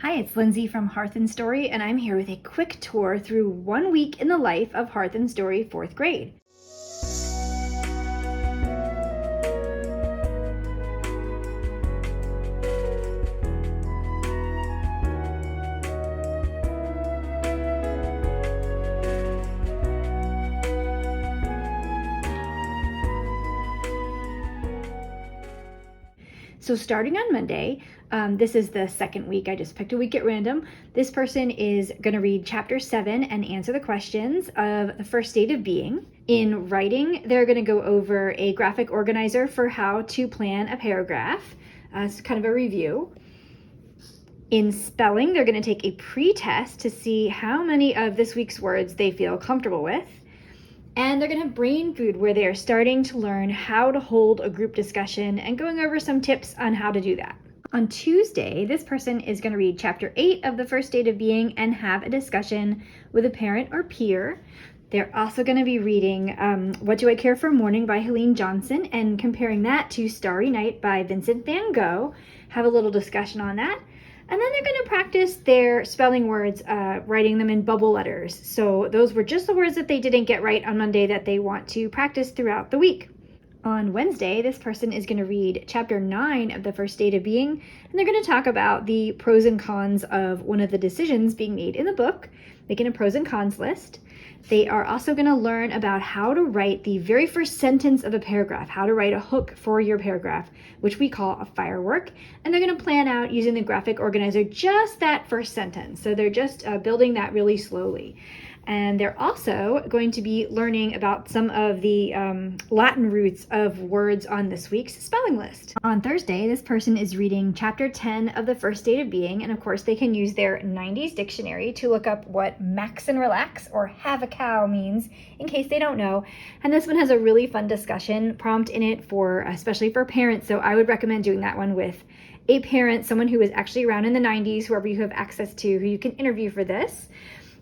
Hi, it's Lindsay from Hearth Story, and I'm here with a quick tour through 1 week in the life of Hearth Story 4th grade. So starting on Monday, this is the second week. I just picked a week at random. This person is going to read chapter 7 and answer the questions of the first state of being. In writing, they're going to go over a graphic organizer for how to plan a paragraph. It's kind of a review. In spelling, they're going to take a pre-test to see how many of this week's words they feel comfortable with. And they're going to have brain food where they are starting to learn how to hold a group discussion and going over some tips on how to do that. On Tuesday, this person is going to read chapter 8 of the first state of being and have a discussion with a parent or peer. They're also going to be reading What Do I Care for Morning by Helene Johnson and comparing that to Starry Night by Vincent van Gogh. Have a little discussion on that. And then they're going to practice their spelling words, writing them in bubble letters. So those were just the words that they didn't get right on Monday that they want to practice throughout the week. On Wednesday, this person is going to read chapter 9 of the first state of being, and they're going to talk about the pros and cons of one of the decisions being made in the book, making a pros and cons list. They are also going to learn about how to write the very first sentence of a paragraph, how to write a hook for your paragraph, which we call a firework. And they're going to plan out using the graphic organizer just that first sentence. So they're just building that really slowly. And they're also going to be learning about some of the Latin roots of words on this week's spelling list. On Thursday, this person is reading chapter 10 of the first state of being, and of course they can use their 90s dictionary to look up what max and relax or have a cow means in case they don't know. And this one has a really fun discussion prompt in it for especially for parents, so I would recommend doing that one with a parent, someone who was actually around in the 90s, whoever you have access to, who you can interview for this.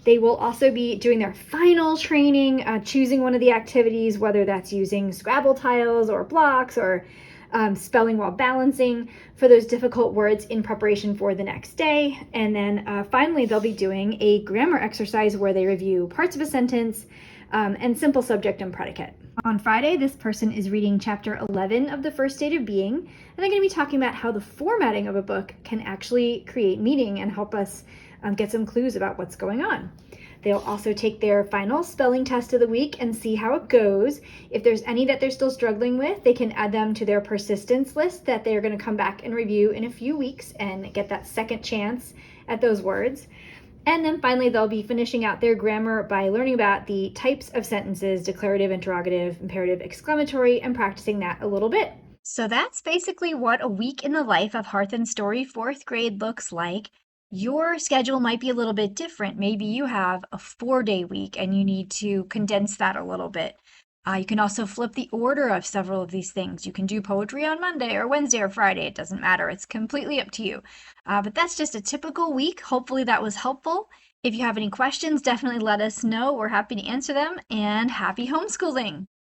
They will also be doing their final training, choosing one of the activities, whether that's using Scrabble tiles or blocks or spelling while balancing for those difficult words in preparation for the next day. And then finally, they'll be doing a grammar exercise where they review parts of a sentence and simple subject and predicate. On Friday, this person is reading chapter 11 of the first state of being, and they're going to be talking about how the formatting of a book can actually create meaning and help us get some clues about what's going on. They'll also take their final spelling test of the week and see how it goes. If there's any that they're still struggling with, they can add them to their persistence list that they're going to come back and review in a few weeks and get that second chance at those words. And then finally, they'll be finishing out their grammar by learning about the types of sentences, declarative, interrogative, imperative, exclamatory, and practicing that a little bit. So that's basically what a week in the life of Hearth Story 4th grade looks like. Your schedule might be a little bit different. Maybe you have a 4-day week and you need to condense that a little bit. You can also flip the order of several of these things. You can do poetry on Monday or Wednesday or Friday. It doesn't matter. It's completely up to you. But that's just a typical week. Hopefully that was helpful. If you have any questions, definitely let us know. We're happy to answer them, and happy homeschooling.